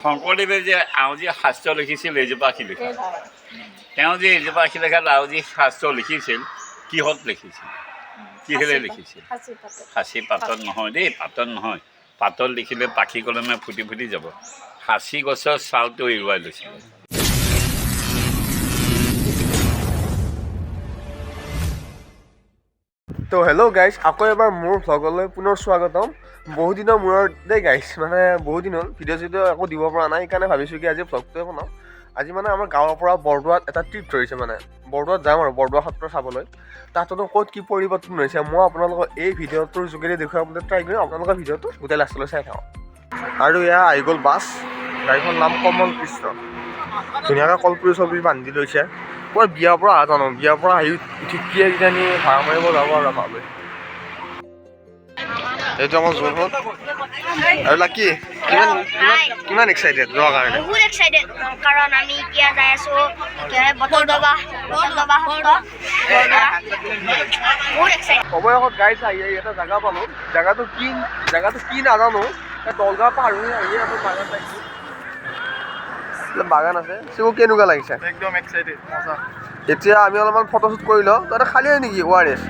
শংকৰদেৱে যে আউজি শাস্ত্ৰ লিখিছিল এইজোপা শিলিখা তেওঁ যে এইজোপা শিলিখাত আউজি শাস্ত্ৰ লিখিছিল কিহত লিখিছিল কিহেৰে লিখিছিল সাঁচি পাতত নহয় দেই পাতত নহয় পাতত লিখিলে পাখি কলমে ফুটি ফুটি যাব সাঁচি গছৰ ছালটো এৰুৱাই লৈছিল তো হেল্ল' গাইজ আকৌ এবাৰ মোৰ ভ্লগলৈ পুনৰ স্বাগতম বহুত দিনৰ মূৰত দেই গাইজ মানে বহুত দিন হ'ল ভিডিঅ' চিডিঅ' একো দিব পৰা নাই সেইকাৰণে ভাবিছোঁ কি আজি ভ্লগটোৱে বনাওঁ আজি মানে আমাৰ গাঁৱৰ পৰা বৰদোৱাত এটা ট্ৰিপ ধৰিছে মানে বৰদোৱাত যাম আৰু বৰদোৱা সত্ৰ চাবলৈ তাততো ক'ত কি পৰিৱৰ্তন হৈছে মই আপোনালোকক এই ভিডিঅ'টোৰ যোগেদি দেখুৱাবলৈ ট্ৰাই কৰিম আপোনালোকৰ ভিডিঅ'টো গোটেই লাষ্টলৈ চাই থাকক আৰু এয়া আহি গ'ল বাছ গাড়ীখন নাম কমল কৃষ্ণ ধুনীয়াকৈ কলপুলি চলপুলি বান্ধি লৈছে মই বিয়াৰ পৰা অহা জানো বিয়াৰ পৰা আহি ঠিকিয়ে কিজানি ভাড়া মাৰিব যাব আৰু ভাবে এইটো আমাৰ জোৰ হ'ল আৰু লাকি কিমান এক্সাইটেড যোৱাৰ কাৰণে বহুত এক্সাইটেড কাৰণ আমি এতিয়া যাই আছো বৰদোৱা বহুত এক্সাইটেড অৱশেষত গাইছ আহি এটা জেগা পালোঁ জেগাটো কি নাজানো দলগাঁও পাৰ হৈ আহি আমি বাগান পাইছোঁ বাগান আছে চিমু কেনেকুৱা লাগিছে একদম এক্সাইটেড মজা এতিয়া আমি অলপমান ফটোশ্বুট কৰি লওঁ তাতে খালী হয় নেকি ORS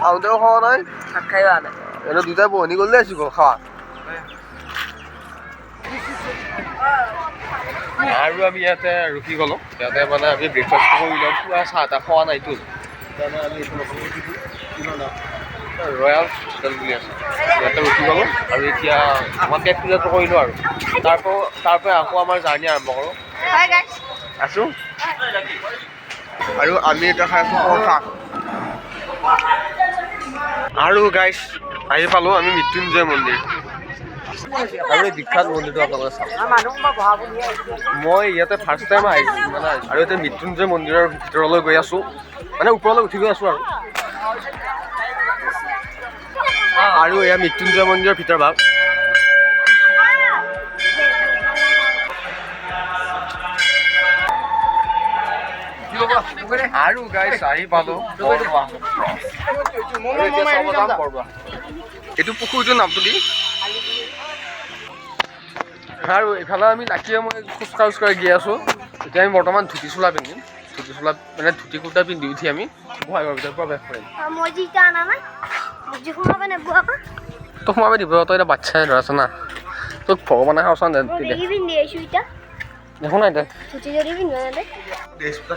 আহোঁতেও খোৱা নাই এইটো দুটাই বহনি গ'লে আছোঁ খাৱা আৰু আমি ইয়াতে ৰখি গ'লোঁ ইয়াতে মানে আমি ব্ৰেকফাষ্ট কৰি লওঁ পুৰা চাহ তাহ খোৱা নাইতো সেইকাৰণে আমি এইটো ৰয়েল হোটেল বুলি আছে ইয়াতে ৰখি গ'লোঁ আৰু এতিয়া আমাৰ টেক পূজাটো কৰিলোঁ আৰু তাৰ পৰা আকৌ আমাৰ জাৰ্ণি আৰম্ভ কৰোঁ আছোঁ আৰু আমি এতিয়া খাই আছোঁ পৰঠা আৰু গাইছ আহি পালোঁ আমি মৃত্যুঞ্জয় মন্দিৰ আৰু এই বিখ্যাত মন্দিৰটো আপোনালোকে চাওক মই ইয়াতে ফাৰ্ষ্ট টাইম আহিছোঁ মানে আৰু এতিয়া মৃত্যুঞ্জয় মন্দিৰৰ ভিতৰলৈ গৈ আছোঁ মানে ওপৰলৈ উঠি গৈ আছোঁ আৰু এয়া মৃত্যুঞ্জয় মন্দিৰৰ ভিতৰ ভাগ আৰু গাইছ আহি পালোঁ এইটো পুখুৰীটোৰ নামটো দি আৰু এইফালে আমি লাকিয়ে মই খোজকাঢ়ি গৈ আছোঁ এতিয়া আমি বৰ্তমান ধুতি চোলা পিন্ধিম মানে ধুতি কুৰ্তা পিন্ধি উঠি আমি গোহাঁইঘৰৰ ভিতৰত প্ৰৱেশ কৰিম তোক সোমাব দিব তই এতিয়া বাচ্ছাই ধৰা আছে না তোক ভগৱানে খাওঁচা দেখোন নাই দে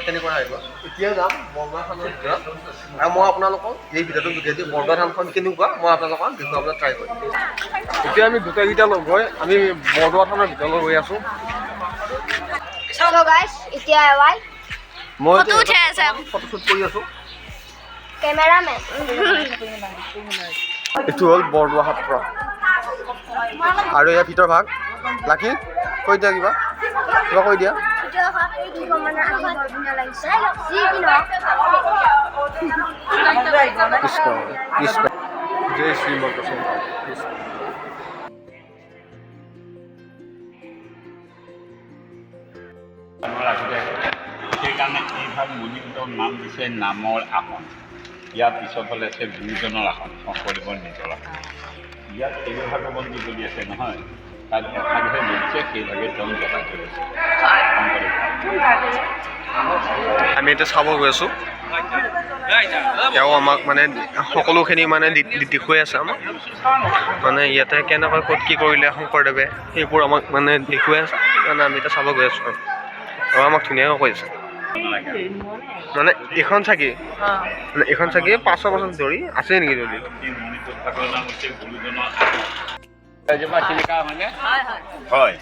কেনেকুৱা আহিব এতিয়া যাম বৰদোৱা থানৰ ভিতৰত আৰু মই আপোনালোকক এই ভিডিঅ'টোৰ যোগেদি বৰদোৱা থানখন কেনেকুৱা মই আপোনালোকক দেখুৱাবলৈ ট্ৰাই কৰিম এতিয়া আমি গোটেইকেইটা লগ হৈ আমি বৰদোৱা থানৰ ভিতৰলৈ গৈ আছোঁ মই ফটোশ্বুট কৰি আছোঁ এইটো হ'ল বৰদোৱা সত্ৰ আৰু ইয়াৰ ভিতৰ ভাগ লাকি কৈ দিয়া কিবা কৈ দিয়া কৃষ্ণ কৃষ্ণ জয় শ্ৰীমন্ত কৃষ্ণ সেইকাৰণে এই ভাগ মন্দিৰটোৰ নাম দিছে নামৰ আসন ইয়াৰ পিছত হ'লে আছে গুৰুজনৰ আসন শংকৰদেৱৰ নিজৰ আসন ইয়াত কেইভাগৰ বন্দী চলি আছে নহয় তাত এভাগহে বলিছে সেইভাগে তেওঁ জ্বলাই থৈ গৈছে আমি এতিয়া চাব গৈ আছোঁ তেওঁ আমাক মানে সকলোখিনি মানে দেখুৱাই আছে আমাক মানে ইয়াতে কেনেকৈ ক'ত কি কৰিলে শংকৰদেৱে সেইবোৰ আমাক মানে দেখুৱাই আছে মানে আমি এতিয়া চাব গৈ আছোঁ আৰু আমাক ধুনীয়াকৈ কৈ আছে মানে এইখন চাকি মানে এইখন চাকি 500 বছৰ ধৰি আছে নেকি যদি এইজোপা শিলিখা হয়নে হয়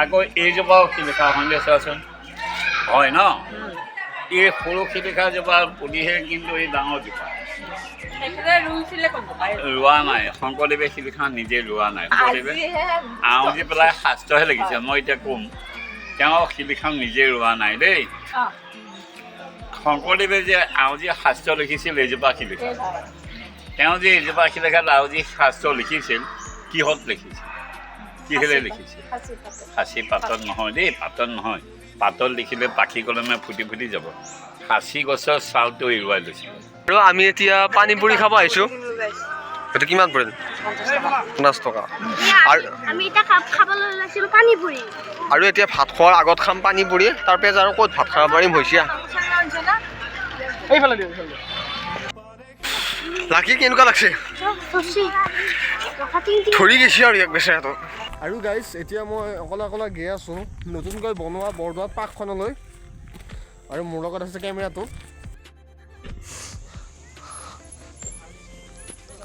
আকৌ এইজোপাও শিলিখা হয়নে চোৱাচোন হয় ন এই সৰু শিলিখাজোপা পুলিহে কিন্তু এই ডাঙৰ জোপা ৰোৱা নাই শংকৰদেৱে শিলিখা নিজে ৰোৱা নাই শংকৰদেৱে আউজি পেলাই শাস্ত্ৰহে লিখিছে মই এতিয়া ক'ম তেওঁ শিলিখা নিজে ৰোৱা নাই দেই শংকৰদেৱে যে আউজি শাস্ত্ৰ লিখিছিল এইজোপা শিলিখা তেওঁ যে এইজোপা শিলিখাত আউজি শাস্ত্ৰ লিখিছিল কিহত লিখিছিল কিহেৰে লিখিছিল সাঁচি পাতত নহয় দেই পাতত নহয় পাতত লিখিলে পাখি কলমে ফুটি ফুটি যাব সাঁচি গছৰ ছালটো এৰুৱাই লৈছিল আৰু আমি এতিয়া পানী পুৰি খাব আহিছোঁ এইটো কিমান পৰিল 50 টকা আৰু আমি এটা খাবলৈ ওলাইছিলোঁ পানী পুৰি আৰু এতিয়া ভাত খোৱাৰ আগত খাম পানী পুৰি তাৰ পিছত আৰু ক'ত ভাত খাব পাৰিম হৈছিয়া লাকি কেনেকুৱা লাগছে ধৰি গৈছে আৰু ইয়াক বেচেৰাটো আৰু গাইজ এতিয়া মই অকলে অকলে গৈ আছোঁ নতুনকৈ বনোৱা বৰদোৱা পাৰ্কখনলৈ আৰু মোৰ লগত আছে কেমেৰাটো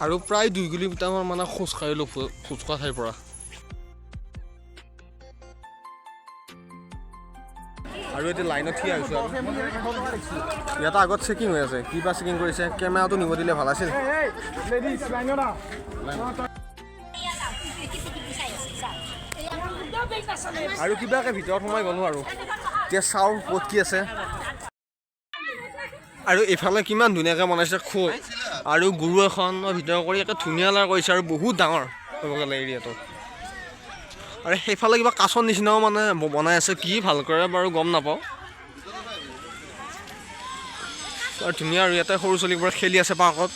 আৰু প্ৰায় 2 কিলোমিটাৰমান মানে খোজ কাঢ়িলোঁ খোজকঢ়া ঠাইৰ পৰা আৰু এতিয়া লাইনত থিয় হৈছোঁ আৰু ইয়াতে আগত চেকিং হৈ আছে কিবা চেকিং কৰিছে কেমেৰাটো নিব দিলে ভাল আছিল আৰু কিবাকৈ ভিতৰত সোমাই গ'লোঁ আৰু এতিয়া চাওঁ ক'ত কি আছে আৰু এইফালে কিমান ধুনীয়াকৈ বনাইছে খোল আৰু গৰু এখনৰ ভিতৰ কৰি একে ধুনীয়া লাগা কৰিছে আৰু বহুত ডাঙৰ ক'ব গ'লে এৰিয়াটো আৰু সেইফালে কিবা কাছৰ নিচিনাও মানে বনাই আছে কি ভাল কৰে বাৰু গম নাপাওঁ আৰু ধুনীয়া আৰু ইয়াতে সৰু ছোৱালীবোৰে খেলি আছে পাৰ্কত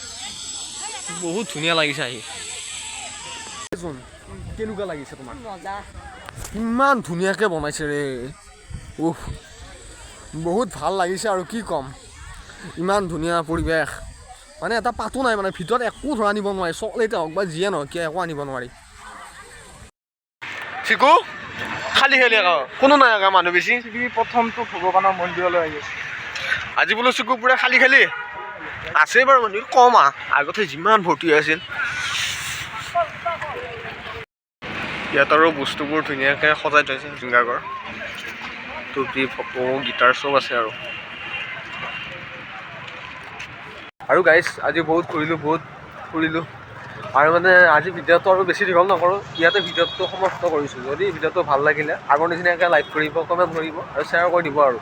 বহুত ধুনীয়া লাগিছে আহি কেনেকুৱা লাগিছে তোমাৰ ইমান ধুনীয়াকৈ বনাইছে ৰে বহুত ভাল লাগিছে আৰু কি ক'ম ইমান ধুনীয়া পৰিৱেশ মানে এটা পাতো নাই মানে ভিতৰত একো ধৰা নিব নোৱাৰি চকলেট হওক বা যিয়ে নহওক কিয় একো আনিব নোৱাৰি চিকু খালী খালী কোনো নাই মানুহ বেছি প্ৰথমটো ভগৱানৰ মন্দিৰলৈ আহি আছে আজি বোলো চিকু পুৰা খালী খালী আছে বাৰু মানুহ কম আগতে যিমান ভৰ্তি আছিল ইয়াত আৰু বস্তুবোৰ ধুনীয়াকৈ সজাই থৈছে জিংগাগৰ টুপি ফটো গিটাৰ চব আছে আৰু গাইজ আজি বহুত ফুৰিলোঁ আৰু মানে আজি ভিডিঅ'টো আৰু বেছি দীঘল নকৰোঁ ইয়াতে ভিডিঅ'টো সমাপ্ত কৰিছোঁ যদি ভিডিঅ'টো ভাল লাগিলে আগৰ নিচিনাকৈ লাইক কৰিব কমেণ্ট কৰিব আৰু শ্বেয়াৰ কৰি দিব আৰু